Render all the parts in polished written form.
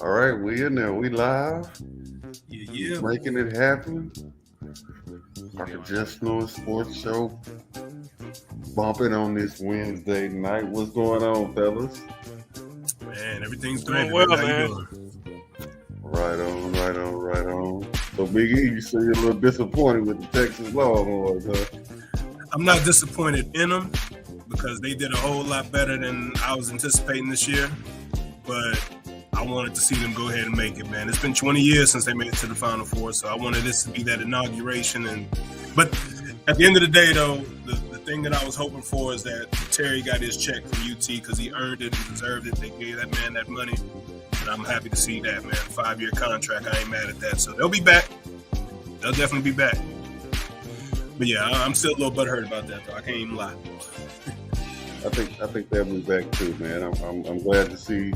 All right, we in there. We live, Yeah. making it happen. Our Just Knowing Sports Show, bumping on this Wednesday night. What's going on, fellas? Man, everything's Doing gravy, well, baby. How you man. doing? Right on, right on, right on. So, Big E, you say you're a little disappointed with the Texas Longhorns, huh? I'm not disappointed in them because they did a whole lot better than I was anticipating this year. But I wanted to see them go ahead and make it, man. It's been 20 years since they made it to the Final Four, so I wanted this to be that inauguration. But at the end of the day, though, the thing that I was hoping for is that Terry got his check from UT because he earned it and deserved it. They gave that man that money, and I'm happy to see that, man. 5-year contract, I ain't mad at that. So they'll be back. They'll definitely be back. But yeah, I'm still a little butthurt about that, though. I can't even lie. I think they'll be back too, man. I'm glad to see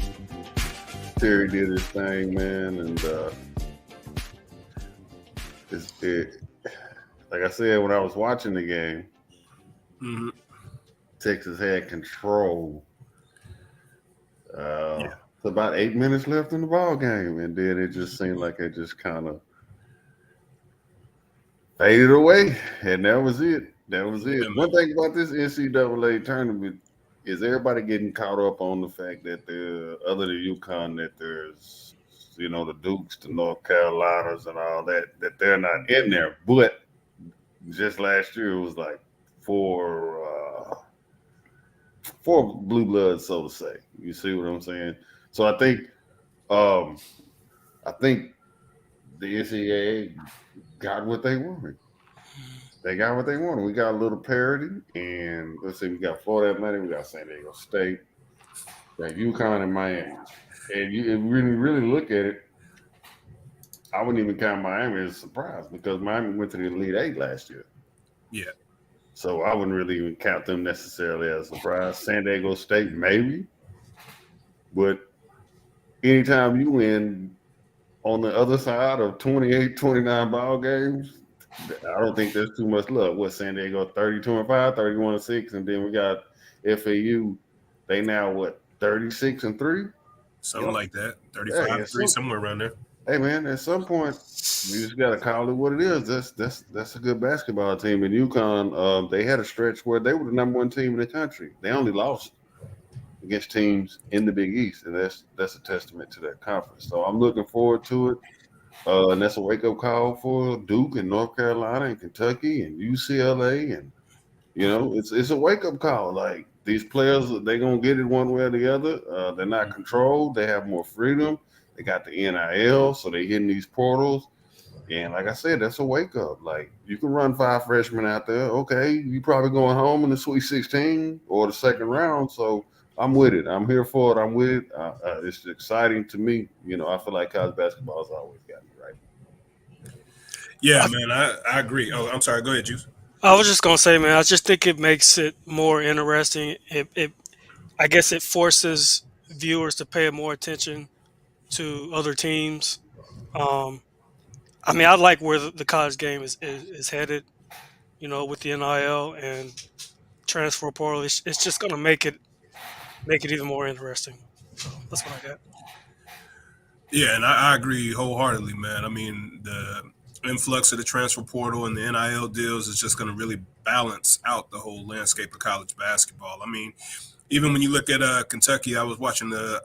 Terry did his thing, man, and like I said when I was watching the game, Mm-hmm. Texas had control. Yeah. It's about 8 minutes left in the ball game, and then it just seemed like it just kind of faded away, and that was it. That was it. Yeah, One thing about this NCAA tournament is everybody getting caught up on the fact that other than UConn, that there's the Dukes, the North Carolinas, and all that they're not in there. But just last year it was like four blue bloods, so to say. You see what I'm saying? So I think the NCAA got what they wanted. They got what they wanted. We got a little parity, and let's see, we got Florida Atlantic, we got San Diego State, we got UConn and Miami. And you really look at it, I wouldn't even count Miami as a surprise because Miami went to the Elite Eight last year. Yeah. So I wouldn't really even count them necessarily as a surprise. San Diego State, maybe. But anytime you win on the other side of 28, 29 ball games, I don't think there's too much luck. What, San Diego 32-5, 31-6, and then we got FAU. They now 36-3? Something like that. 35-3, somewhere around there. Hey man, at some point you just gotta call it what it is. That's a good basketball team. In UConn, they had a stretch where they were the number one team in the country. They only lost against teams in the Big East, and that's a testament to that conference. So I'm looking forward to it. And that's a wake-up call for Duke and North Carolina and Kentucky and UCLA. And, it's a wake-up call. Like, these players, they're going to get it one way or the other. They're not controlled. They have more freedom. They got the NIL, so they're hitting these portals. And like I said, that's a wake-up. Like, you can run 5 freshmen out there. Okay, you probably going home in the Sweet 16 or the second round. So I'm with it. I'm here for it. I'm with it. It's exciting to me. I feel like college basketball has always got me right. Yeah, man, I agree. Oh, I'm sorry. Go ahead, Juice. I was just gonna say, man, I just think it makes it more interesting. I guess it forces viewers to pay more attention to other teams. Um, I mean, I like where the college game is headed. With the NIL and transfer portal, it's just gonna make it even more interesting. So that's what I got. Yeah, and I agree wholeheartedly, man. I mean, the influx of the transfer portal and the NIL deals is just going to really balance out the whole landscape of college basketball. I mean, even when you look at Kentucky, I was watching the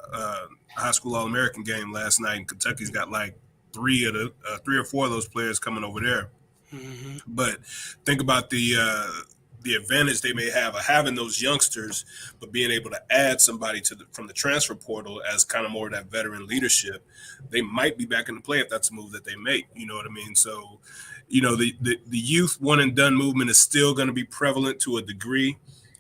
high school All-American game last night, and Kentucky's got like three or four of those players coming over there. Mm-hmm. But think about the advantage they may have of having those youngsters, but being able to add somebody from the transfer portal as kind of more of that veteran leadership. They might be back in the play if that's a move that they make. You know what I mean? So, the youth one and done movement is still going to be prevalent to a degree.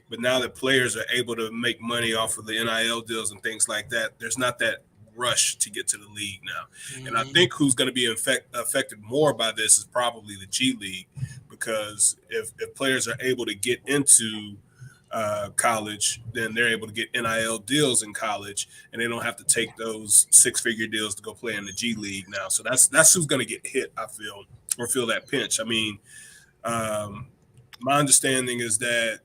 But now that players are able to make money off of the NIL deals and things like that, there's not that rush to get to the league now. Mm-hmm. And I think who's going to be affected more by this is probably the G League, because if players are able to get into college, then they're able to get NIL deals in college, and they don't have to take those 6-figure deals to go play in the G League now. So that's who's going to get hit, I feel, or feel that pinch. I mean, my understanding is that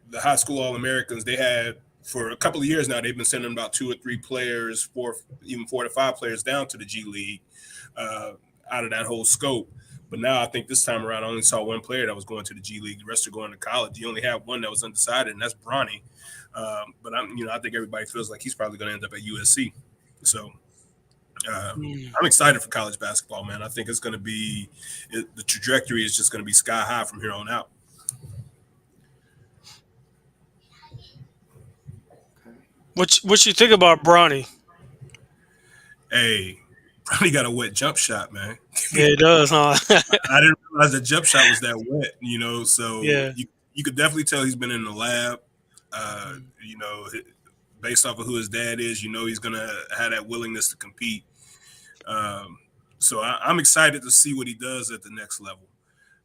the high school All-Americans, they had for a couple of years now, they've been sending about 2 or 3 players, even 4 to 5 players down to the G League out of that whole scope. But now I think this time around, I only saw one player that was going to the G League. The rest are going to college. You only have one that was undecided, and that's Bronny. But I think everybody feels like he's probably going to end up at USC. So I'm excited for college basketball, man. I think it's going to be the trajectory is just going to be sky high from here on out. What you think about Bronny? Hey, Bronny got a wet jump shot, man. Yeah, it does, huh? I didn't realize the jump shot was that wet, So Yeah. you could definitely tell he's been in the lab. You know, based off of who his dad is, he's gonna have that willingness to compete. So I'm excited to see what he does at the next level.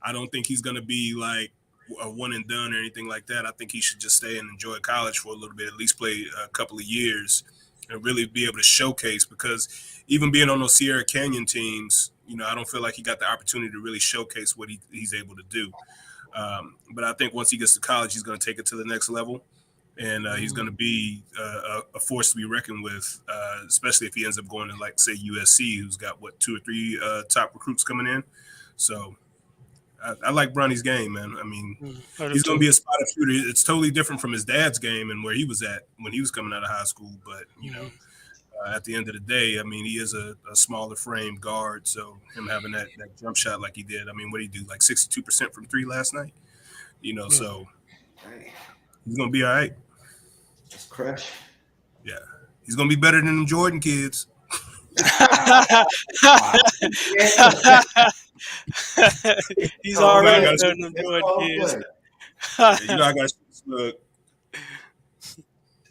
I don't think he's gonna be like a one and done or anything like that. I think he should just stay and enjoy college for a little bit, at least play a couple of years, and really be able to showcase. Because even being on those Sierra Canyon teams, I don't feel like he got the opportunity to really showcase what he's able to do. But I think once he gets to college, he's going to take it to the next level, and he's going to be a force to be reckoned with, especially if he ends up going to, like, say, USC, who's got, 2 or 3 top recruits coming in. So I like Bronny's game, man. I mean, he's going to be a spot shooter. It's totally different from his dad's game and where he was at when he was coming out of high school. But, at the end of the day, I mean, he is a smaller frame guard. So him having that jump shot like he did, I mean, what did he do? Like 62% from 3 last night? So he's going to be all right. Just crush. Yeah. He's going to be better than them Jordan kids. He's already better than Jordan kids. I got to look.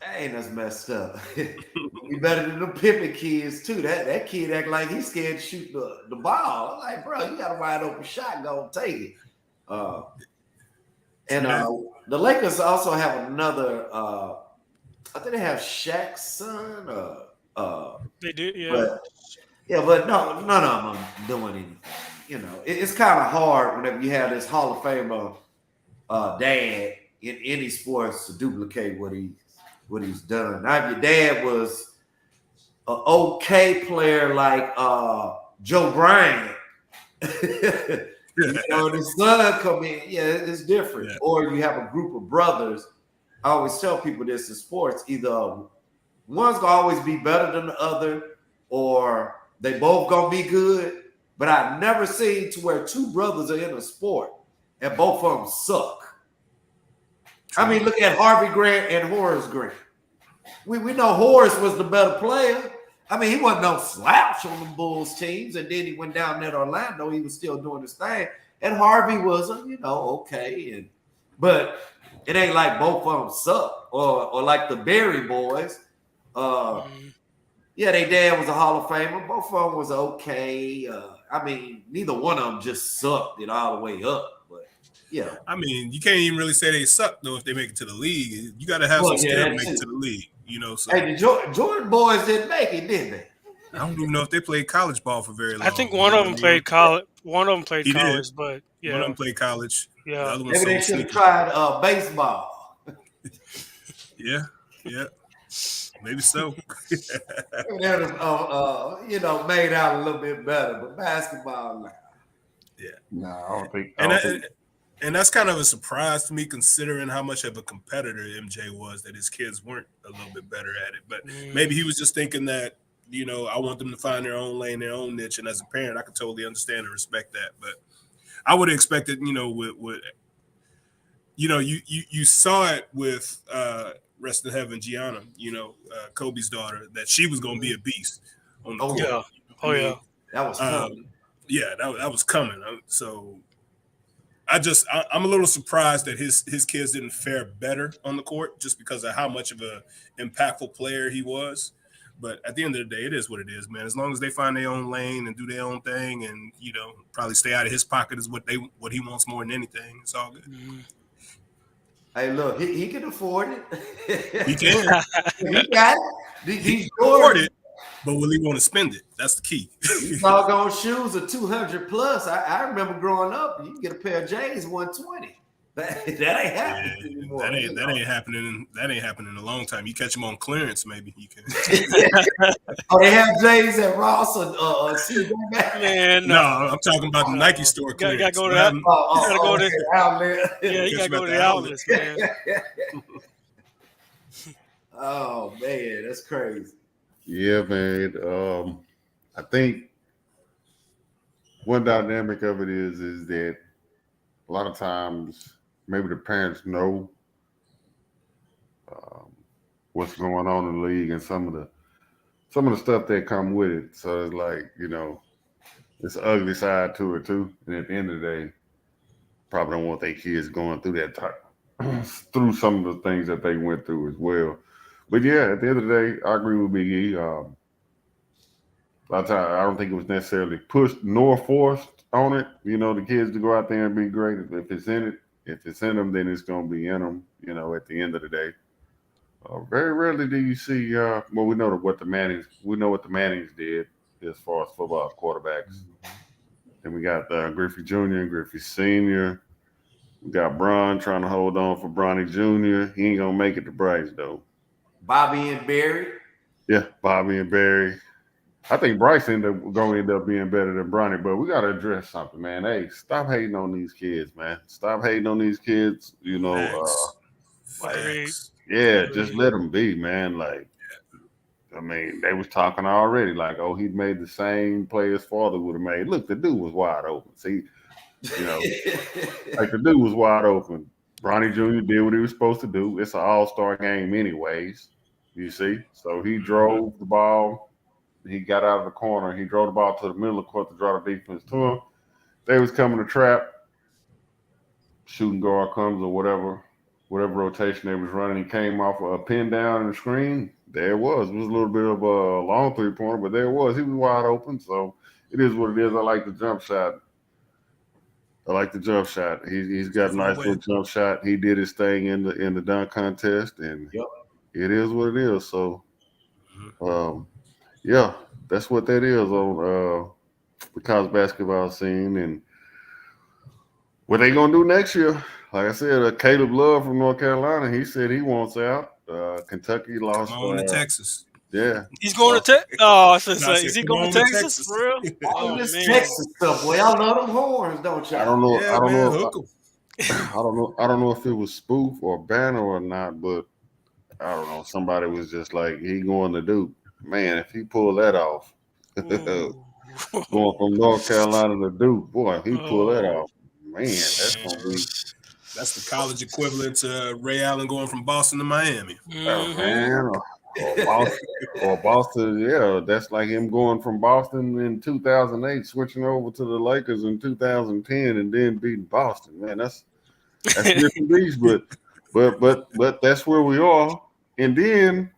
That ain't us messed up. He better than the Pippen kids too. That kid act like he's scared to shoot the ball. I'm like, bro, you got a wide open shot, go take it. And the Lakers also have another. I think they have Shaq's son. They do, yeah. But no, none of them are doing anything. It's kind of hard whenever you have this Hall of Famer dad in any sports to duplicate what he's done. Now, if your dad was an okay player like Joe Bryant, his son come in, it's different. Yeah. Or you have a group of brothers. I always tell people this in sports: either one's gonna always be better than the other, or they both gonna be good. But I've never seen to where 2 brothers are in a sport and both of them suck. I mean, look at Harvey Grant and Horace Grant. We know Horace was the better player. I mean, he wasn't no slouch on the Bulls teams, and then he went down there to Orlando. He was still doing his thing, and Harvey was, okay. But it ain't like both of them suck, or like the Berry boys. Yeah, their dad was a Hall of Famer. Both of them was okay. I mean, neither one of them just sucked it all the way up. But yeah, I mean, you can't even really say they suck though if they make it to the league. You got to have some skill to make it to the league. So hey, the Jordan boys didn't make it, did they? I don't even know if they played college ball for very long. I think one of them played college. One of them played college, but yeah, one of them played college. Yeah, the other one maybe they should have tried baseball. Yeah, maybe so. That was, made out a little bit better, but basketball, nah. Yeah, no, I don't think. And that's kind of a surprise to me, considering how much of a competitor MJ was, that his kids weren't a little bit better at it. But maybe he was just thinking that, I want them to find their own lane, their own niche. And as a parent, I can totally understand and respect that. But I would have expected, with you saw it with Rest in Heaven, Gianna, Kobe's daughter, that she was going to be a beast on the court. Yeah. Oh, yeah. That was coming. Yeah, that was coming. So I'm a little surprised that his kids didn't fare better on the court just because of how much of a impactful player he was. But at the end of the day, it is what it is, man. As long as they find their own lane and do their own thing, and probably stay out of his pocket is what he wants more than anything. It's all good. Hey, look, he can afford it. He can. He got it. He's afford it, but will he want to spend it? That's the key. These doggone shoes are $200 plus. I remember growing up, you can get a pair of J's $120. That ain't happening anymore. That ain't happening. That ain't happening in a long time. You catch them on clearance, maybe you can. Oh, they have James at Ross or TJ Maxx? Man, No, I'm talking about the Nike store Gotta clearance. go to that. You gotta go to okay, outlet. Yeah, you Catch gotta them go at to the the outlet. outlets, man. Oh man, that's crazy. Yeah, man. I think one dynamic of it is that a lot of times maybe the parents know um, what's going on in the league and some of the stuff that come with it. So it's like, it's an ugly side to it too. And at the end of the day, probably don't want their kids going through that through some of the things that they went through as well. But yeah, at the end of the day, I agree with Big E. A lot of times, I don't think it was necessarily pushed nor forced on it. The kids to go out there and be great. If it's in them, then it's going to be in them. At the end of the day, very rarely do you see. Well, we know what the Mannings did as far as football quarterbacks. Then we got Griffey Jr. and Griffey Sr. We got Bron trying to hold on for Bronny Jr. He ain't gonna make it to Bryce though. Bobby and Barry. Yeah, Bobby and Barry. I think Bryce going to end up being better than Bronny, but we got to address something, man. Hey, stop hating on these kids, man. Stop hating on these kids. Facts. Just let them be, man. Like, I mean, they was talking already, like, oh, he made the same play his father would have made. Look, the dude was wide open. See, like the dude was wide open. Bronny Jr. did what he was supposed to do. It's an all-star game anyways, you see. So he drove the ball. He got out of the corner. He drove the ball to the middle of the court to draw the defense to him. They was coming to trap. Shooting guard comes or whatever rotation they was running. He came off a pin down in the screen. There it was. It was a little bit of a long three-pointer, but there it was. He was wide open, so it is what it is. I like the jump shot. He's got a nice little jump shot. He did his thing in the dunk contest, and It is what it is. So, yeah, that's what that is on the college basketball scene. And what they gonna do next year? Like I said, Caleb Love from North Carolina, he said he wants out. Kentucky lost. Come on to Texas. Yeah, he's going to Texas. Oh, I was gonna say, is he going to Texas? Texas For real? Oh, this Texas stuff, boy. Y'all love them horns, don't y'all? I don't know. Yeah, I don't man, know. hook 'em. I don't know if it was spoof or banner or not, but I don't know. Somebody was just like, he going to Duke. Man, if he pulled that off, going from North Carolina to Duke, boy, if he pulled that off, man, that's gonna be. That's the college equivalent to Ray Allen going from Boston to Miami. Oh, man, or Boston, yeah, that's like him going from Boston in 2008, switching over to the Lakers in 2010, and then beating Boston. Man, that's a different beast, but that's where we are. And then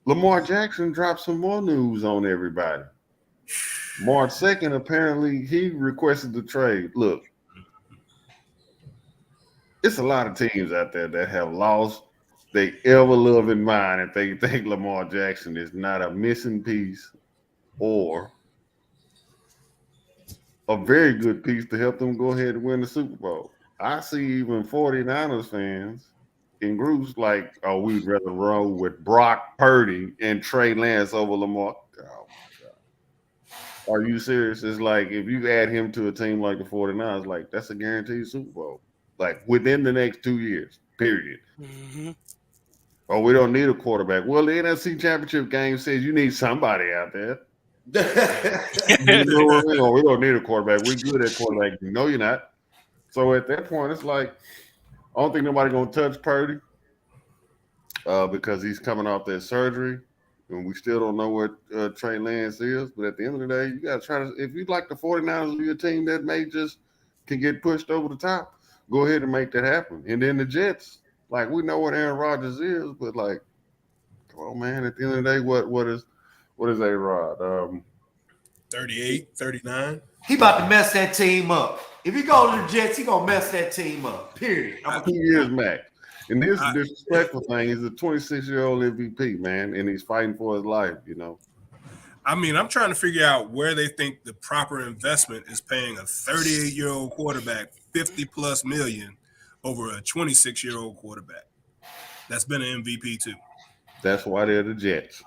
Lamar Jackson dropped some more news on everybody. March 2nd, apparently he requested the trade. Look, it's a lot of teams out there that have lost their ever loving mind if they think Lamar Jackson is not a missing piece or a very good piece to help them go ahead and win the Super Bowl. I see even 49ers fans in groups like, oh, we'd rather roll with Brock Purdy and Trey Lance over Lamar. Oh, my God. Are you serious? It's like if you add him to a team like the 49ers, like that's a guaranteed Super Bowl. Like within the next 2 years, period. Oh, we don't need a quarterback. Well, the NFC Championship game says you need somebody out there. You know what I mean? Oh, we don't need a quarterback. We're good at quarterback. No, you're not. So at that point, it's like I don't think nobody gonna touch Purdy because he's coming off that surgery, and we still don't know what Trey Lance is. But at the end of the day, you gotta try to. If you like the 49ers or your team that may just can get pushed over the top, go ahead and make that happen. And then the Jets, like we know what Aaron Rodgers is, but like, come on, man. At the end of the day, what is A-Rod? 38, 39. He about to mess that team up. If he go to the Jets, he gonna mess that team up. Period. 2 years max. And this disrespectful thing, he's a 26-year-old MVP, man, and he's fighting for his life, you know. I mean, I'm trying to figure out where they think the proper investment is paying a 38-year-old quarterback $50+ million over a 26-year-old quarterback that's been an MVP too. That's why they're the Jets.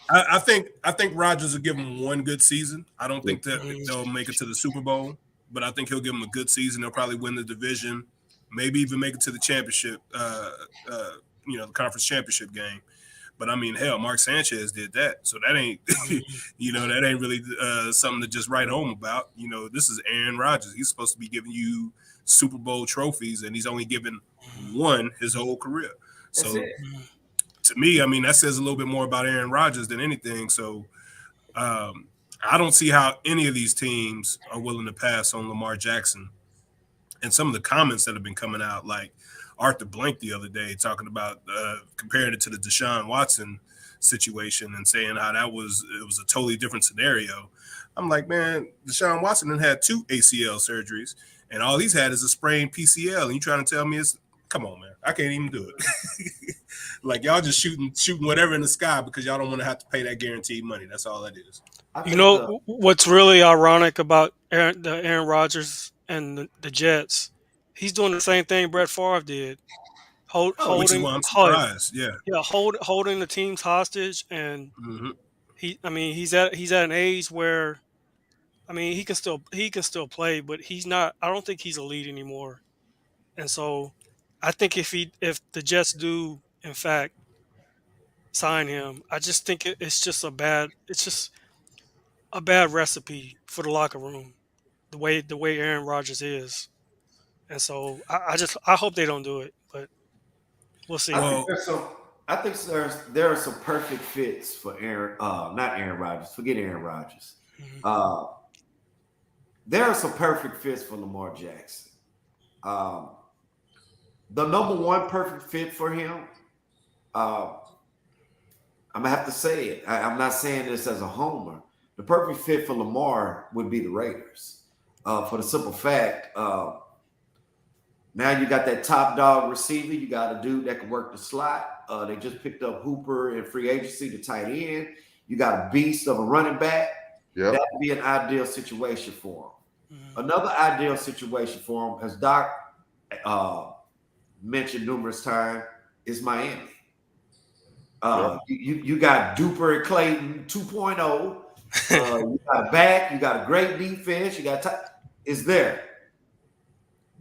I think Rodgers will give him one good season. I don't think that Mhm. they'll make it to the Super Bowl, but I think he'll give them a good season. They'll probably win the division, maybe even make it to the championship, the conference championship game. But I mean, hell, Mark Sanchez did that, so that ain't, that ain't really something to just write home about. This is Aaron Rodgers. He's supposed to be giving you Super Bowl trophies, and he's only given one his whole career. That's So it. to me, I mean, that says a little bit more about Aaron Rodgers than anything. So I don't see how any of these teams are willing to pass on Lamar Jackson. And some of the comments that have been coming out, like Arthur Blank the other day, talking about comparing it to the Deshaun Watson situation and saying how it was a totally different scenario. I'm like, man, Deshaun Watson had 2 ACL surgeries, and all he's had is a sprained PCL. And you trying to tell me come on, man, I can't even do it. Like, y'all just shooting whatever in the sky because y'all don't want to have to pay that guaranteed money. That's all that is. What's really ironic about Aaron Rodgers and the Jets? He's doing the same thing Brett Favre did, Which is holding why I'm surprised. Yeah. holding the teams hostage, and Mm-hmm. he's at an age where, he can still play, but he's not. I don't think he's elite anymore, and so I think if the Jets do in fact sign him, I just think it's just a bad recipe for the locker room, the way Aaron Rodgers is, and so I hope they don't do it, but we'll see. I think there are some perfect fits for not Aaron Rodgers. Forget Aaron Rodgers. Mhm. There are some perfect fits for Lamar Jackson. The number one perfect fit for him, I'm gonna have to say it. I'm not saying this as a homer. The perfect fit for Lamar would be the Raiders, for the simple fact. Now you got that top dog receiver. You got a dude that can work the slot. They just picked up Hooper in free agency, the tight end. You got a beast of a running back. Yep. That would be an ideal situation for him. Mhm. Another ideal situation for him, as Doc mentioned numerous times, is Miami. You got Duper and Clayton 2.0. You got a back. You got a great defense. You got is there.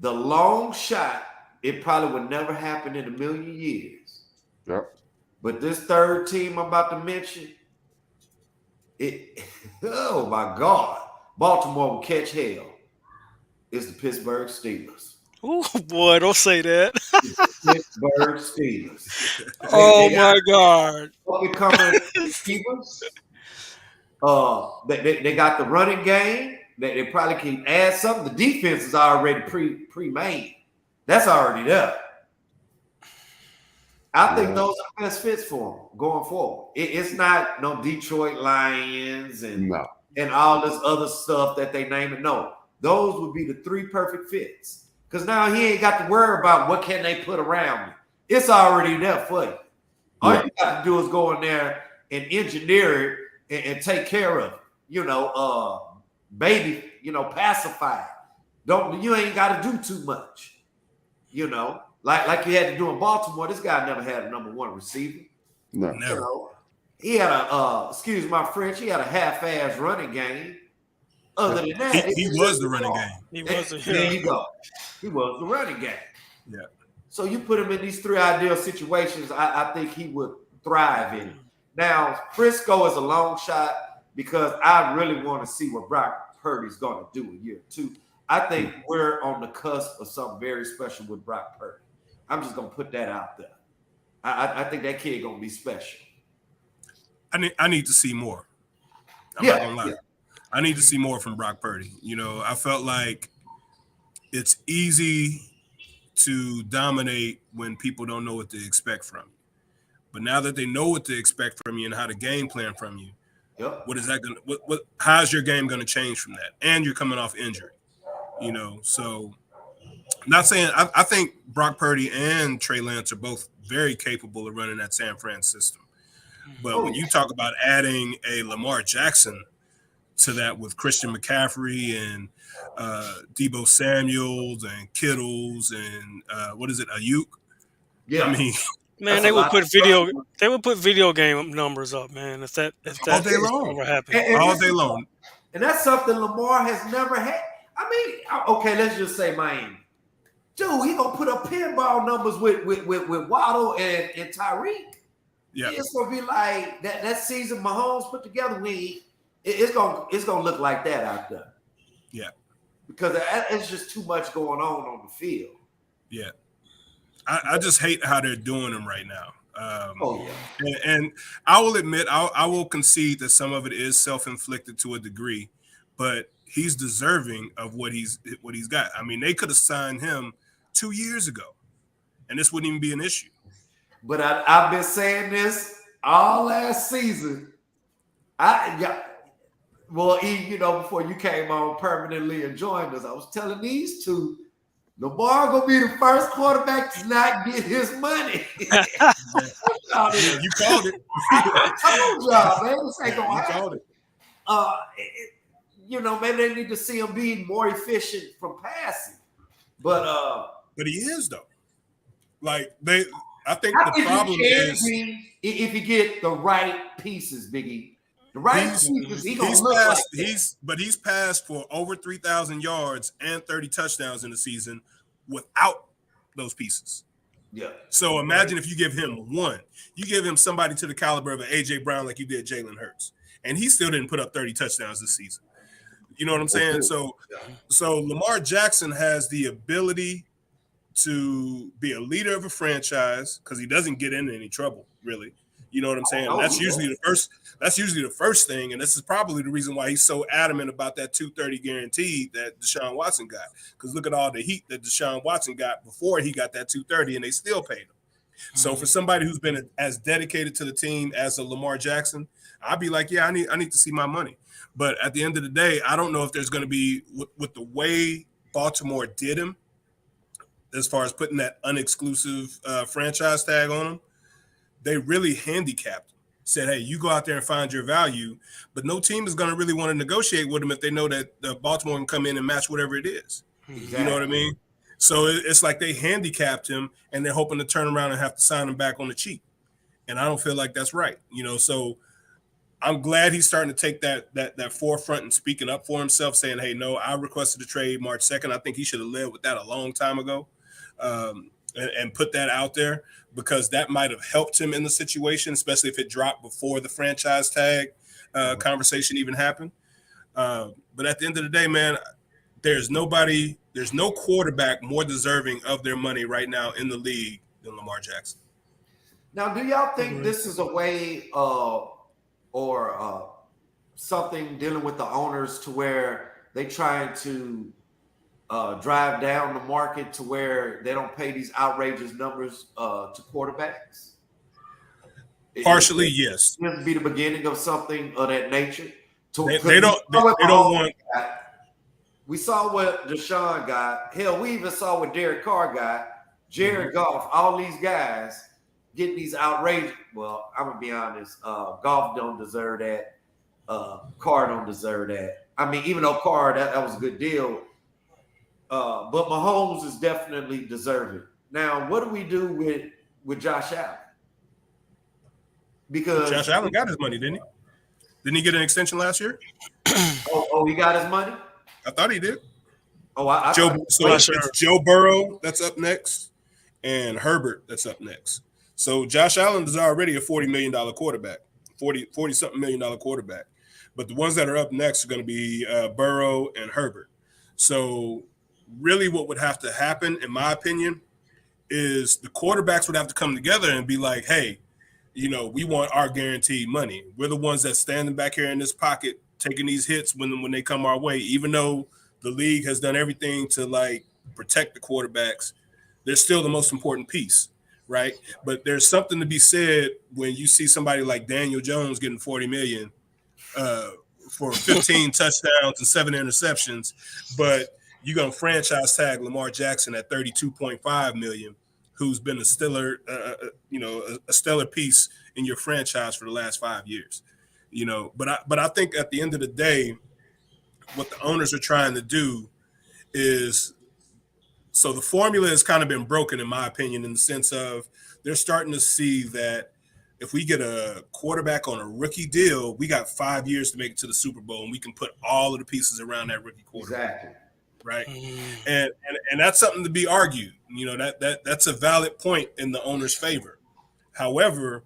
The long shot, it probably would never happen in a million years. Yep. But this third team I'm about to mention, oh my God, Baltimore will catch hell. It's the Pittsburgh Steelers. Oh boy, don't say that. Pittsburgh Steelers. Oh my God. Coming receivers. They got the running game. They probably can add something. The defense is already pre-made. That's already there. I think those are best fits for them going forward. It's not no Detroit Lions and all this other stuff that they name it. No, those would be the 3 perfect fits. Because now he ain't got to worry about what can they put around me. It's already there for you. All you got to do is go in there and engineer it and take care of it. Baby, pacify it. You ain't got to do too much. Like you had to do in Baltimore. This guy never had a number 1 receiver. No. Never. He had excuse my French, he had a half-ass running game. Other than that, he was the running game. There you go. He was the running game. Yeah. So you put him in these 3 ideal situations, I think he would thrive in it. Now, Frisco is a long shot because I really want to see what Brock Purdy's going to do in year 2. I think we're on the cusp of something very special with Brock Purdy. I'm just going to put that out there. I think that kid going to be special. I need to see more. I'm not going to lie. I need to see more from Brock Purdy. I felt like it's easy to dominate when people don't know what to expect from you. But now that they know what to expect from you and how to game plan from you, what is that going to how's your game going to change from that? And you're coming off injury. So not saying I think Brock Purdy and Trey Lance are both very capable of running that San Fran system. But when you talk about adding a Lamar Jackson to that with Christian McCaffrey and Debo Samuels and Kittles and what is it, Ayuk? Yeah, I mean, Man, that's a lot. they would put video game numbers up, man. If that all day long, ever happened. all day long. And that's something Lamar has never had. I mean, okay, let's just say Miami. Dude, he gonna put up pinball numbers with Waddle and Tyreek. Yeah, It's gonna be like that season Mahomes put together. It's gonna look like that out there. Yeah, because it's just too much going on the field. Yeah, I just hate how they're doing them right now. And I will admit, I will concede that some of it is self-inflicted to a degree, but he's deserving of what he's got. I mean, they could have signed him 2 years ago, and this wouldn't even be an issue. But I've been saying this all last season. Before you came on permanently and joined us, I was telling these two, Lamar gonna be the first quarterback to not get his money. You called it. I told y'all, man, this ain't gonna happen. Called it. Maybe they need to see him be more efficient from passing. But he is though. I think the problem is if you get the right pieces, Biggie. The right pieces, he's passed for over 3,000 yards and 30 touchdowns in the season without those pieces. Yeah. So imagine if you give him one, you give him somebody to the caliber of an AJ Brown like you did Jalen Hurts, and he still didn't put up 30 touchdowns this season. You know what I'm saying? So Lamar Jackson has the ability to be a leader of a franchise because he doesn't get into any trouble, really. You know what I'm saying? That's usually the first thing, and this is probably the reason why he's so adamant about that 230 guarantee that Deshaun Watson got. Because look at all the heat that Deshaun Watson got before he got that 230, and they still paid him. Mm-hmm. So for somebody who's been as dedicated to the team as a Lamar Jackson, I'd be like, yeah, I need to see my money. But at the end of the day, I don't know if there's going to be with the way Baltimore did him, as far as putting that unexclusive franchise tag on him. They really handicapped him, said, hey, you go out there and find your value, but no team is going to really want to negotiate with him if they know that Baltimore can come in and match whatever it is. Exactly. You know what I mean? So it's like they handicapped him, and they're hoping to turn around and have to sign him back on the cheap. And I don't feel like that's right. So I'm glad he's starting to take that forefront and speaking up for himself, saying, hey, no, I requested a trade March 2nd. I think he should have led with that a long time ago. And put that out there because that might have helped him in the situation, especially if it dropped before the franchise tag conversation even happened. But at the end of the day, man, there's no quarterback more deserving of their money right now in the league than Lamar Jackson. Now, do y'all think this is a way or something dealing with the owners to where they trying to drive down the market to where they don't pay these outrageous numbers to quarterbacks? Partially, yes. It be the beginning of something of that nature. They don't want. We saw what Deshaun got. Hell, we even saw what Derek Carr got. Jared Goff, all these guys getting these outrageous. Well, I'm gonna be honest. Goff don't deserve that. Carr don't deserve that. I mean, even though Carr that was a good deal. But Mahomes is definitely deserving. Now, what do we do with Josh Allen? Because Josh Allen got his money, didn't he? Didn't he get an extension last year? he got his money? I thought he did. It's Joe Burrow that's up next, and Herbert that's up next. So Josh Allen is already a $40 million quarterback, 40-something million dollar quarterback. But the ones that are up next are going to be Burrow and Herbert. So really what would have to happen, in my opinion, is the quarterbacks would have to come together and be like, hey, we want our guaranteed money. We're the ones that's standing back here in this pocket, taking these hits when they come our way. Even though the league has done everything to protect the quarterbacks, they're still the most important piece, right? But there's something to be said when you see somebody like Daniel Jones getting $40 million for 15 touchdowns and 7 interceptions, but you're going to franchise tag Lamar Jackson at $32.5 million, who's been a stellar piece in your franchise for the last 5 years. But I think at the end of the day, what the owners are trying to do is, so the formula has kind of been broken, in my opinion, in the sense of they're starting to see that if we get a quarterback on a rookie deal, we got 5 years to make it to the Super Bowl, and we can put all of the pieces around that rookie quarterback. Exactly. Right. And that's something to be argued. That's a valid point in the owner's favor. However,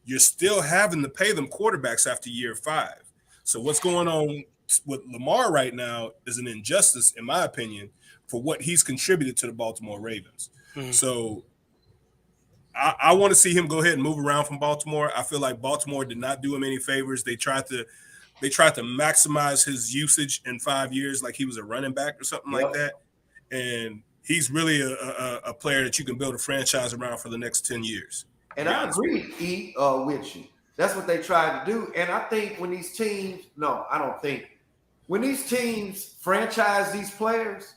you're still having to pay them quarterbacks after year 5. So what's going on with Lamar right now is an injustice, in my opinion, for what he's contributed to the Baltimore Ravens. So I want to see him go ahead and move around from Baltimore. I feel like Baltimore did not do him any favors. They tried to maximize his usage in 5 years, like he was a running back or something like that. And he's really a player that you can build a franchise around for the next 10 years. And I agree, with you. That's what they tried to do. And I think when these teams, when these teams franchise these players,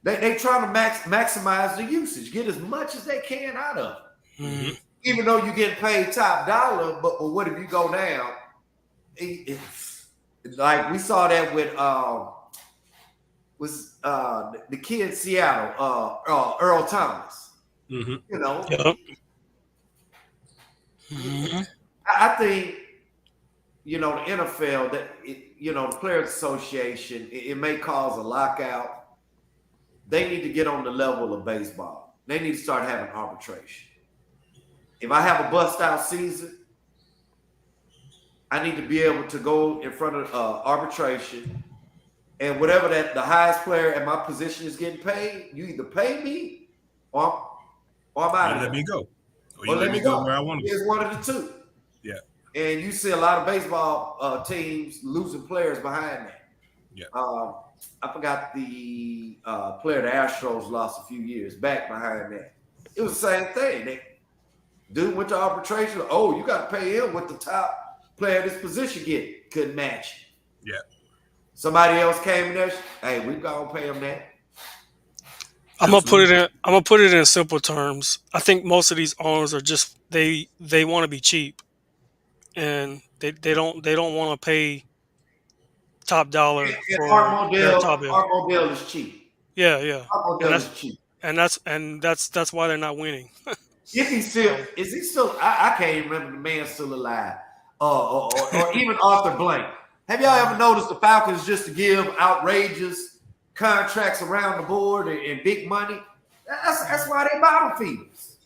they try to maximize the usage, get as much as they can out of it. Even though you're getting paid top dollar, but what if you go down? It's like we saw that with the kid in Seattle, Earl Thomas. Yep. I think the NFL, that the Players Association, it may cause a lockout. They need to get on the level of baseball. They need to start having arbitration. If I have a bust out season, I need to be able to go in front of arbitration, and whatever the highest player at my position is getting paid, you either pay me or I'm out of let me go. Or you let me go where I want to go. It's one of the two. Yeah. And you see a lot of baseball teams losing players behind that. Yeah. I forgot the player the Astros lost a few years back behind that. It was the same thing. Dude went to arbitration. Oh, you got to pay him what the top player at this position get. Couldn't match. Yeah. Somebody else came in there. Hey, we gonna pay him that. I'm gonna put it in simple terms. I think most of these owners are just they want to be cheap, and they don't want to pay top dollar for their top bill. Our Modell is cheap. Yeah. Our Modell is cheap. And that's why they're not winning. If he's still, is he still? I can't even remember the man's still alive, or even Arthur Blank. Have y'all ever noticed the Falcons just to give outrageous contracts around the board and big money? That's why they bottom feeders.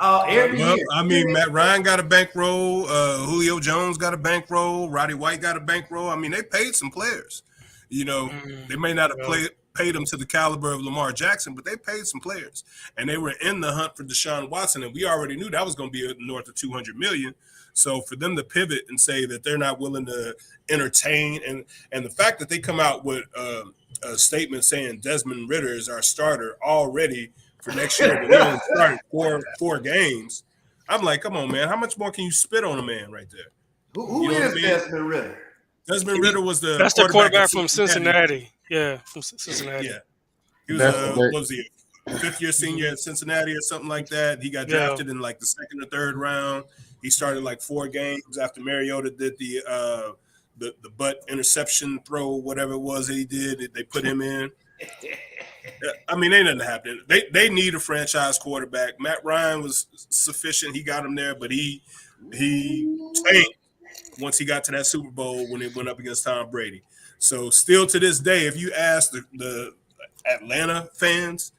Every year. I mean, Matt Ryan got a bankroll. Julio Jones got a bankroll. Roddy White got a bankroll. I mean, they paid some players. They may not have paid them to the caliber of Lamar Jackson, but they paid some players, and they were in the hunt for Deshaun Watson, and we already knew that was going to be north of $200 million. So for them to pivot and say that they're not willing to entertain, and the fact that they come out with a statement saying Desmond Ridder is our starter already for next year, but we only started four games. I'm like, come on, man, how much more can you spit on a man right there? Who is Desmond Ridder? Desmond Ridder was that's the quarterback from Cincinnati. Yeah, from Cincinnati. Yeah, he was what was he? Fifth-year senior at Cincinnati or something like that. He got drafted in like the second or third round. He started like 4 games after Mariota did the butt interception throw, whatever it was that he did. They put him in. I mean, ain't nothing happening. They need a franchise quarterback. Matt Ryan was sufficient. He got him there, but he tanked once he got to that Super Bowl when it went up against Tom Brady. So still to this day, if you ask the Atlanta fans,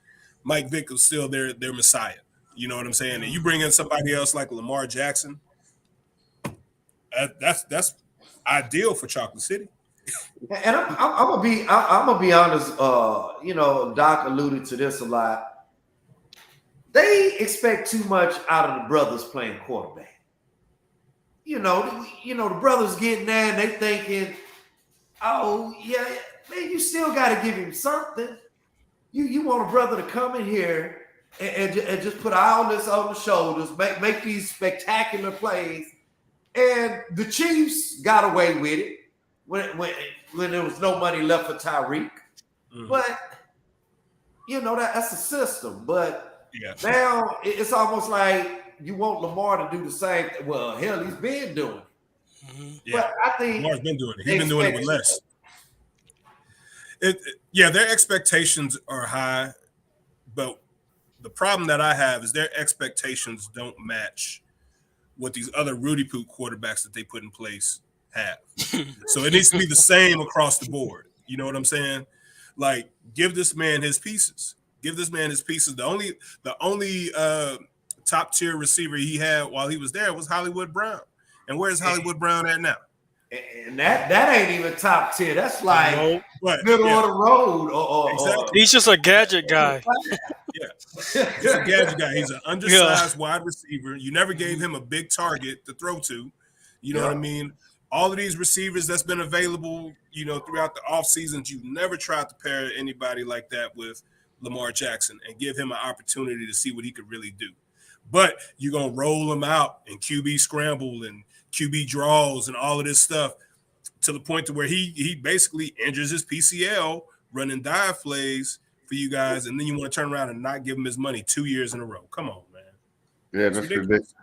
Mike Vick was still their messiah. You know what I'm saying? And you bring in somebody else like Lamar Jackson, that's ideal for Chocolate City. And I'm gonna be honest. Doc alluded to this a lot. They expect too much out of the brothers playing quarterback. The brothers getting there and they thinking, oh yeah, man, you still got to give him something. You want a brother to come in here and just put all this on the shoulders, make these spectacular plays. And the Chiefs got away with it when there was no money left for Tyreek. Mm-hmm. But, that's a system. But now it's almost like you want Lamar to do the same. Well, hell, he's been doing it. Mm-hmm. But I think Lamar's been doing it. He's been doing it with less. Yeah, their expectations are high, but the problem that I have is their expectations don't match what these other Rudy Poop quarterbacks that they put in place have. So it needs to be the same across the board. You know what I'm saying? Like, give this man his pieces. Give this man his pieces. The only top tier receiver he had while he was there was Hollywood Brown. And where's Hollywood Brown at now? And that ain't even top tier. That's like middle of the road. Exactly. He's just a gadget guy. Yeah, he's a gadget guy. He's an undersized wide receiver. You never gave him a big target to throw to. You know what I mean? All of these receivers that's been available, throughout the off seasons, you never tried to pair anybody like that with Lamar Jackson and give him an opportunity to see what he could really do. But you're going to roll him out and QB scramble and QB draws and all of this stuff to the point to where he basically injures his PCL running dive plays for you guys, and then you want to turn around and not give him his money 2 years in a row. Come on, man. Yeah, that's ridiculous.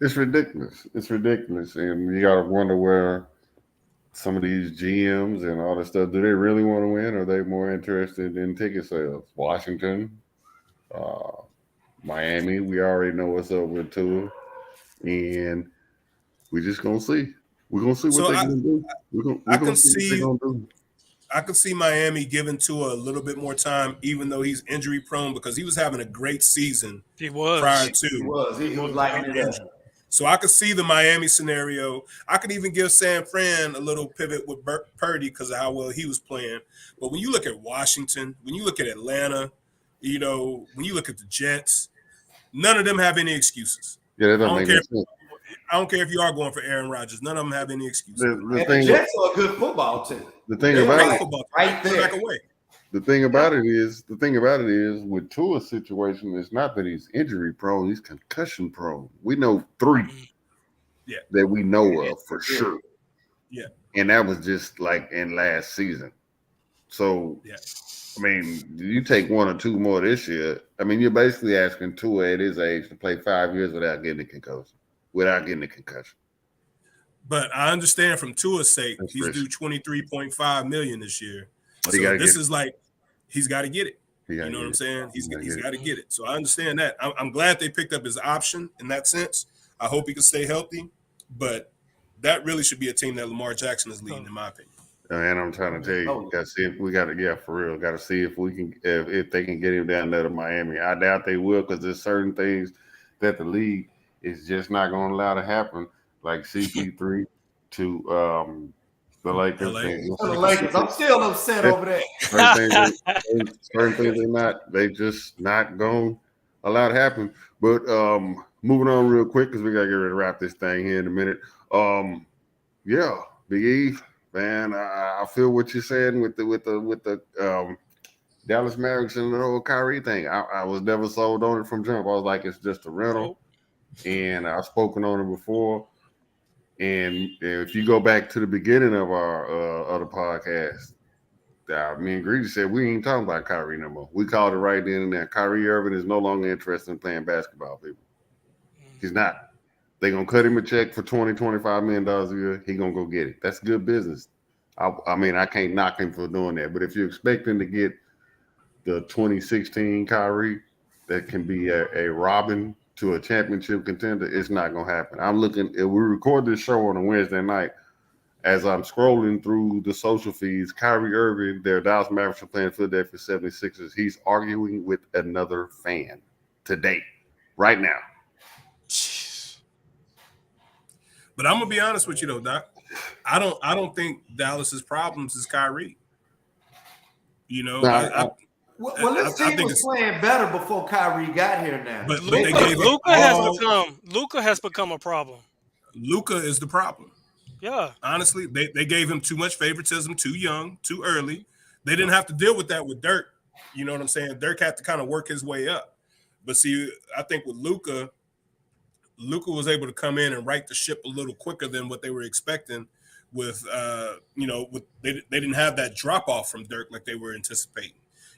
It's ridiculous. It's ridiculous. And you got to wonder where some of these GMs and all that stuff, do they really want to win, or are they more interested in ticket sales? Washington, Miami, we already know what's up with Tua, and we just going to see. We're going to see what they're going to do. I can see Miami giving Tua a little bit more time, even though he's injury prone, because he was having a great season. He was. Prior to. He was lighting it up. So I could see the Miami scenario. I could even give San Fran a little pivot with Purdy because of how well he was playing. But when you look at Washington, when you look at Atlanta, when you look at the Jets, none of them have any excuses. Yeah, that doesn't make sense. I don't care if you are going for Aaron Rodgers. None of them have any excuses. The Jets are a good football team. The thing about it, right there. The thing about it is, with Tua's situation, it's not that he's injury prone; he's concussion prone. We know 3 that we know of for sure. Yeah, and that was just like in last season. So, I mean, you take 1 or 2 more this year. I mean, you're basically asking Tua at his age to play 5 years without getting a concussion. But I understand from Tua's sake, he's due $23.5 million this year. So this is like he's got to get it. You know what I'm saying? He's got to get it. So I understand that. I'm glad they picked up his option in that sense. I hope he can stay healthy. But that really should be a team that Lamar Jackson is leading, in my opinion. And I'm trying to tell you, got to see if we got to, for real, got to see if we can, if they can get him down there to Miami. I doubt they will, because there's certain things that the league is just not going to allow to happen, like CP3 to the Lakers. I'm still upset over that. Certain things they just not going to allow to happen. But moving on real quick, because we got to get ready to wrap this thing here in a minute. Big E, man, I feel what you're saying with the Dallas Mavericks and the whole Kyrie thing. I was never sold on it from jump. I was like, it's just a rental. And I've spoken on it before. And if you go back to the beginning of our other podcast, me and Greedy said we ain't talking about Kyrie no more. We called it right then and there. Kyrie Irving is no longer interested in playing basketball, people. He's not. They're going to cut him a check for $20, $25 million a year. He's going to go get it. That's good business. I mean, I can't knock him for doing that. But if you're expecting to get the 2016 Kyrie that can be a Robin to a championship contender, it's not going to happen. I'm looking, we record this show on a Wednesday night. As I'm scrolling through the social feeds, Kyrie Irving, their Dallas Mavericks are playing Philadelphia 76ers. He's arguing with another fan today, right now. But I'm going to be honest with you, though, Doc. I don't think Dallas's problems is Kyrie. This team was playing better before Kyrie got here now. But Luka has become a problem. Luka is the problem. Yeah. Honestly, they gave him too much favoritism, too young, too early. They didn't have to deal with that with Dirk. You know what I'm saying? Dirk had to kind of work his way up. But see, I think with Luka was able to come in and right the ship a little quicker than what they were expecting. They didn't have that drop off from Dirk like they were anticipating.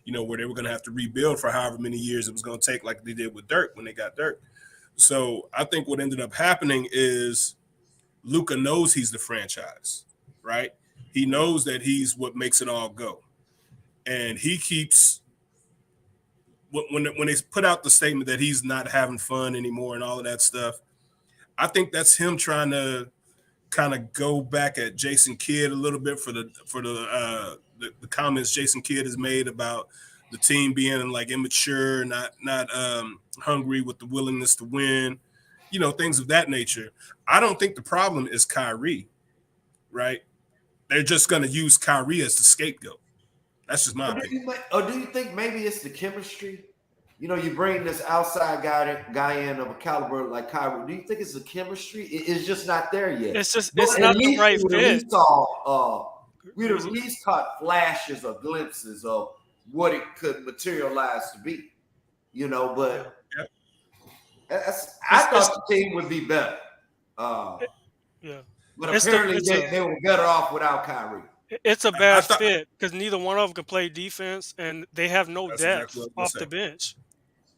Where they were going to have to rebuild for however many years it was going to take, like they did with Dirk when they got Dirk. So I think what ended up happening is Luka knows he's the franchise, right? He knows that he's what makes it all go. and he keeps when they put out the statement that he's not having fun anymore and all of that stuff. I think that's him trying to kind of go back at Jason Kidd a little bit for the comments Jason Kidd has made about the team being like immature, not hungry with the willingness to win, things of that nature. I don't think the problem is Kyrie, right? They're just going to use Kyrie as the scapegoat. That's just my opinion. Or do you think maybe it's the chemistry? You bring this outside guy in of a caliber like Kyrie. Do you think it's the chemistry? It's just not there yet. It's not the right fit. We'd at least caught flashes or glimpses of what it could materialize to be. But I thought the team would be better. Yeah. But apparently they were better off without Kyrie. It's a bad fit because neither one of them can play defense, and they have no depth off the bench.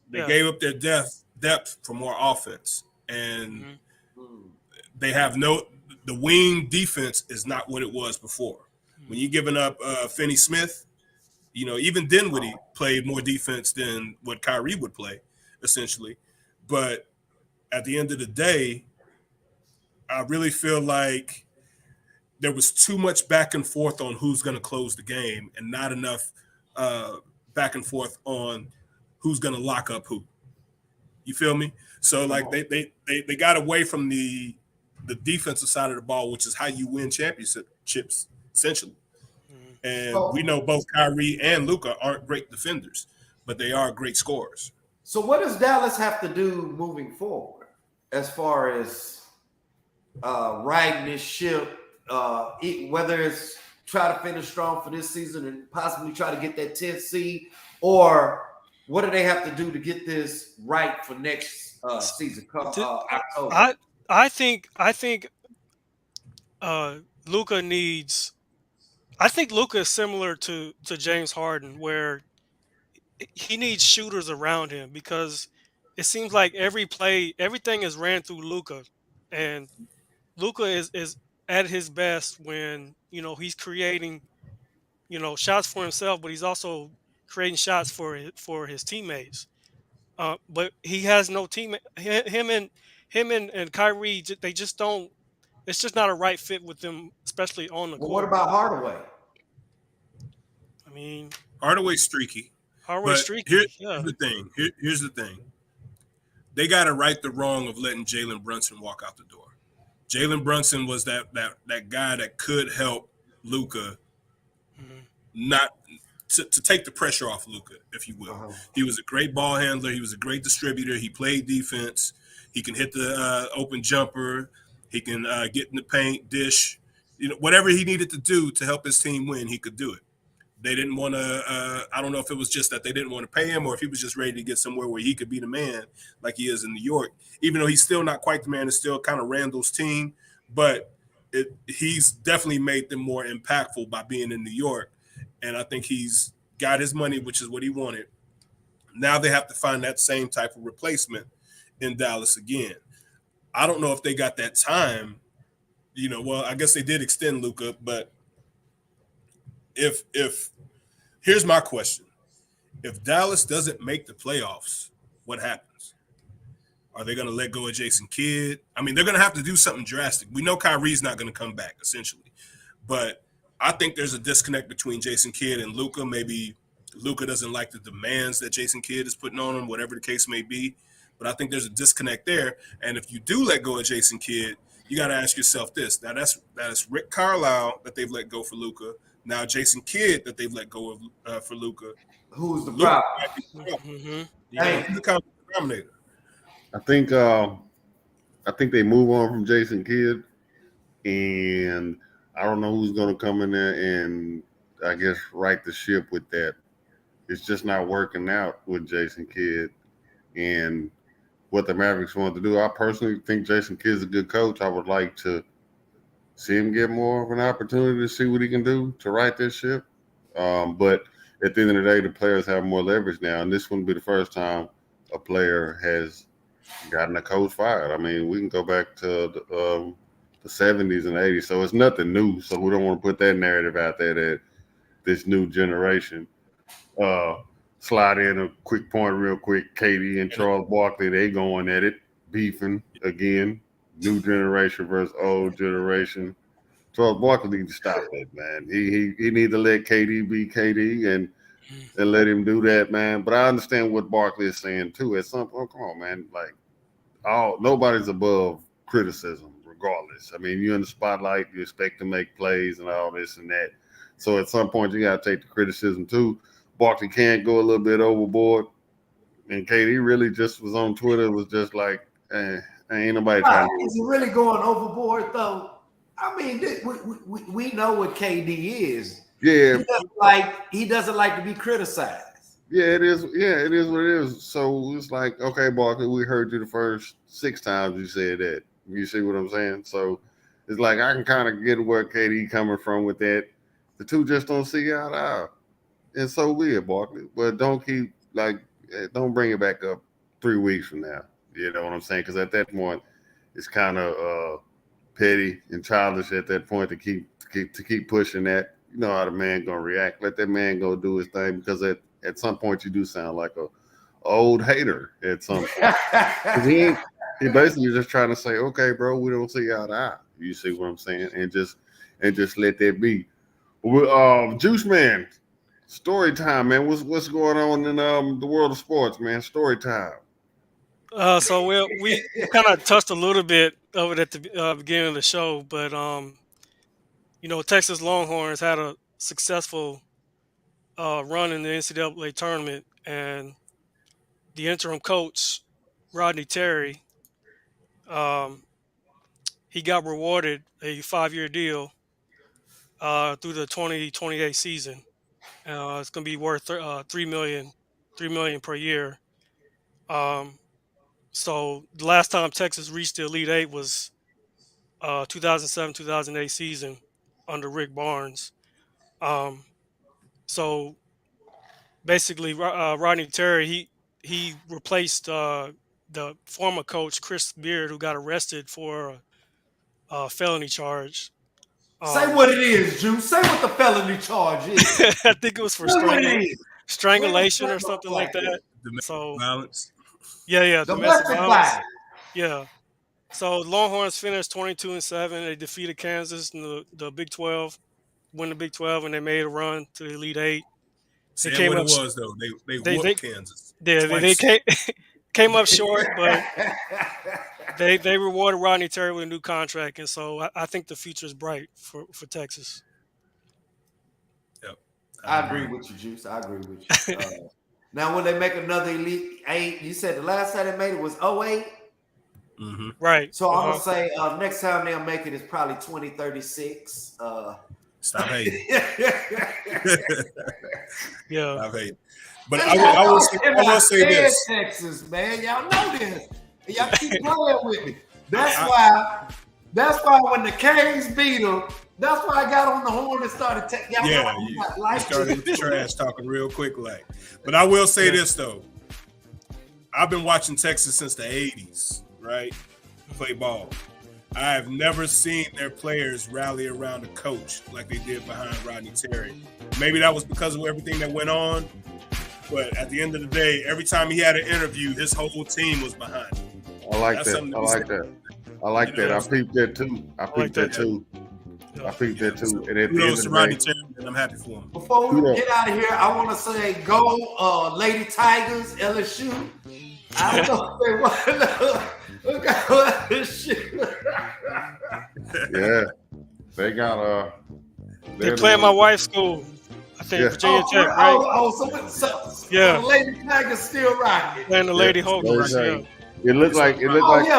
They gave up their depth for more offense, and they have the wing defense is not what it was before. When you're giving up Finney Smith, even Dinwiddie played more defense than what Kyrie would play, essentially. But at the end of the day, I really feel like there was too much back and forth on who's going to close the game and not enough back and forth on who's going to lock up who. You feel me? So like they got away from the defensive side of the ball, which is how you win championships, essentially. And we know both Kyrie and Luka aren't great defenders, but they are great scorers. So what does Dallas have to do moving forward as far as riding this ship, whether it's try to finish strong for this season and possibly try to get that 10th seed, or what do they have to do to get this right for next season come October? I think Luka needs. I think Luka is similar to James Harden, where he needs shooters around him because it seems like everything is ran through Luka, and Luka is at his best when he's creating shots for himself, but he's also creating shots for his teammates. But he has no teammate. Him and Kyrie, they just don't. It's just not a right fit with them, especially on the court. What about Hardaway? I mean, Hardaway's streaky. Here's the thing. Here's the thing. They got to right the wrong of letting Jalen Brunson walk out the door. Jalen Brunson was that guy that could help Luka, not to take the pressure off Luka, if you will. He was a great ball handler. He was a great distributor. He played defense. He can hit the open jumper. He can get in the paint, dish. Whatever he needed to do to help his team win, he could do it. They didn't want to I don't know if it was just that they didn't want to pay him or if he was just ready to get somewhere where he could be the man like he is in New York. Even though he's still not quite the man, it's still kind of Randall's team. But he's definitely made them more impactful by being in New York. And I think he's got his money, which is what he wanted. Now they have to find that same type of replacement in Dallas again. I don't know if they got that time. Well, I guess they did extend Luka, but if here's my question. If Dallas doesn't make the playoffs, what happens? Are they going to let go of Jason Kidd? I mean, they're going to have to do something drastic. We know Kyrie's not going to come back, essentially. But I think there's a disconnect between Jason Kidd and Luka. Maybe Luka doesn't like the demands that Jason Kidd is putting on him, whatever the case may be. But I think there's a disconnect there. And if you do let go of Jason Kidd, you got to ask yourself this. Now, that's Rick Carlisle that they've let go for Luka. Now, Jason Kidd that they've let go of for Luka. Who's the problem? He's the common denominator. I think they move on from Jason Kidd, and I don't know who's going to come in there and I guess right the ship with that. It's just not working out with Jason Kidd and what the Mavericks want to do. I personally think Jason Kidd's a good coach. I would like to see him get more of an opportunity to see what he can do to right this ship. But at the end of the day, the players have more leverage now, and this wouldn't be the first time a player has gotten a coach fired. I mean, we can go back to the 70s and 80s, so it's nothing new. So we don't want to put that narrative out there that this new generation Slide in a quick point real quick. KD and Charles Barkley, they going at it, beefing again. New generation versus old generation. Charles Barkley need to stop that, man. He need to let KD be KD and let him do that, man. But I understand what Barkley is saying too. At some point, come on, man. Like, nobody's above criticism, regardless. I mean, you're in the spotlight, you expect to make plays and all this and that. So at some point, you got to take the criticism too. Barkley can't go a little bit overboard. And KD really just was on Twitter, was just like, ain't nobody trying to. Is he really going overboard, though? I mean, we know what KD is. Yeah. He doesn't like to be criticized. Yeah, it is. Yeah, it is what it is. So it's like, okay, Barkley, we heard you the first 6 times you said that. You see what I'm saying? So it's like I can kind of get where KD coming from with that. The two just don't see eye to eye. And so weird, Barkley. But don't bring it back up 3 weeks from now. You know what I'm saying? Because at that point, it's kind of petty and childish at that point to keep pushing that. You know how the man gonna react. Let that man go do his thing, because at some point you do sound like a old hater at some point. 'Cause he basically just trying to say, okay, bro, we don't see eye to eye. You see what I'm saying? And just let that be. Juice Man, story time, man. What's going on in the world of sports, man? Story time. So we kind of touched a little bit of it at the beginning of the show, but Texas Longhorns had a successful run in the NCAA tournament, and the interim coach Rodney Terry, he got rewarded a 5-year deal through the 2028 season. It's going to be worth $3 million per year. So the last time Texas reached the Elite Eight was 2007-2008 season under Rick Barnes. So basically, Rodney Terry he replaced the former coach Chris Beard, who got arrested for a felony charge. Say what it is, Juice. Say what the felony charge is. I think it was for strangulation or something like that. Domestic violence. Yeah, domestic violence. Yeah. So Longhorns finished 22-7. They defeated Kansas in the Big 12, won the Big 12, and they made a run to the Elite Eight. They came what it was though. They whooped Kansas. Yeah, they came up short, but they rewarded Rodney Terry with a new contract, and so I think the future is bright for Texas. Yep, I agree with you, Juice. I agree with you. Now, when they make another Elite Eight, you said the last time they made it was 2008? Mm-hmm. Right. So I'm going to say next time they'll make it is probably 2036. Stop hating. Yeah. Stop hating. But I will say this. Texas, man. Y'all know this. Y'all keep playing with me. That's why when the Canes beat them, that's why I got on the horn and started taking. You started with the trash talking real quick, like. But I will say this though, I've been watching Texas since the '80s, right? Play ball. I have never seen their players rally around a coach like they did behind Rodney Terry. Maybe that was because of everything that went on, but at the end of the day, every time he had an interview, his whole team was behind him. I like that. I like that. I peeped that too. I peeped that too. And at the end of the Rodney day, Terry, and I'm happy for him. Before we get out of here, I want to say go Lady Tigers, LSU. I don't know if they want look at LSU. Yeah, they got They're playing my wife's school. I think Virginia Tech, right? So the Lady Tigers still rocking. Playing the Lady Hokies. Yeah. It looked like Vitek.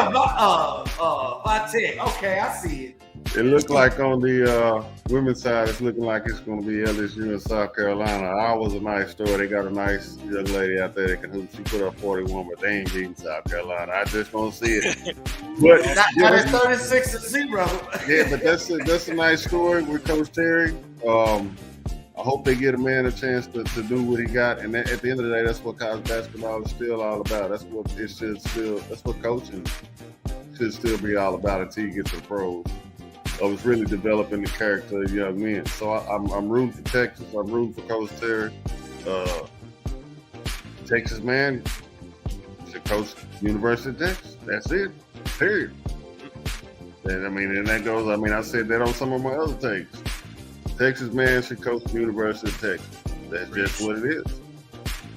Okay, I see it. It looked like on the women's side, it's looking like it's going to be LSU in South Carolina. Ours was a nice story. They got a nice young lady out there that can hoop. She put up 41, but they ain't beating South Carolina. I just don't see it. But not at 36-0. Yeah, but that's a nice story with Coach Terry. I hope they get a man a chance to do what he got, and at the end of the day, that's what college basketball is still all about. That's what it should still. That's what coaching should still be all about until you get to the pros. Of it's really developing the character of young men. So I'm rooting for Texas. I'm rooting for Coach Terry. Texas man should coach University of Texas. That's it. Period. And I mean, and that goes. I mean, I said that on some of my other takes. Texas man should coach the University of Texas. That's just what it is.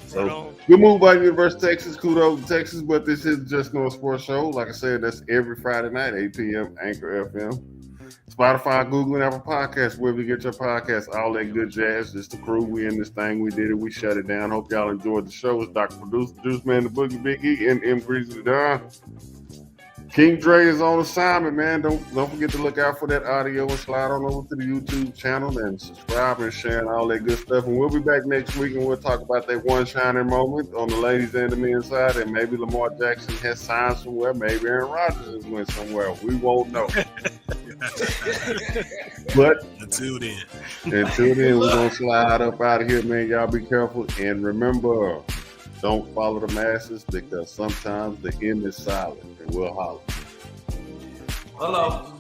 So good move by University of Texas. Kudos to Texas, but this is Just No Sports Show. Like I said, that's every Friday night, 8 p.m. Anchor FM, Spotify, Google, and Apple Podcasts. Wherever you get your podcasts, all that good jazz. Just the crew. We in this thing. We did it. We shut it down. Hope y'all enjoyed the show. It's Dr. Producer, Juice Man, the Boogie Big E, and M. Greasy the Don. King Dre is on assignment, man. Don't forget to look out for that audio and slide on over to the YouTube channel and subscribe and share and all that good stuff. And we'll be back next week and we'll talk about that one shining moment on the ladies and the men's side. And maybe Lamar Jackson has signed somewhere. Maybe Aaron Rodgers has went somewhere. We won't know. But until then, we're going to slide up out of here, man. Y'all be careful. And remember, don't follow the masses because sometimes the end is silent and we'll holler. Hello.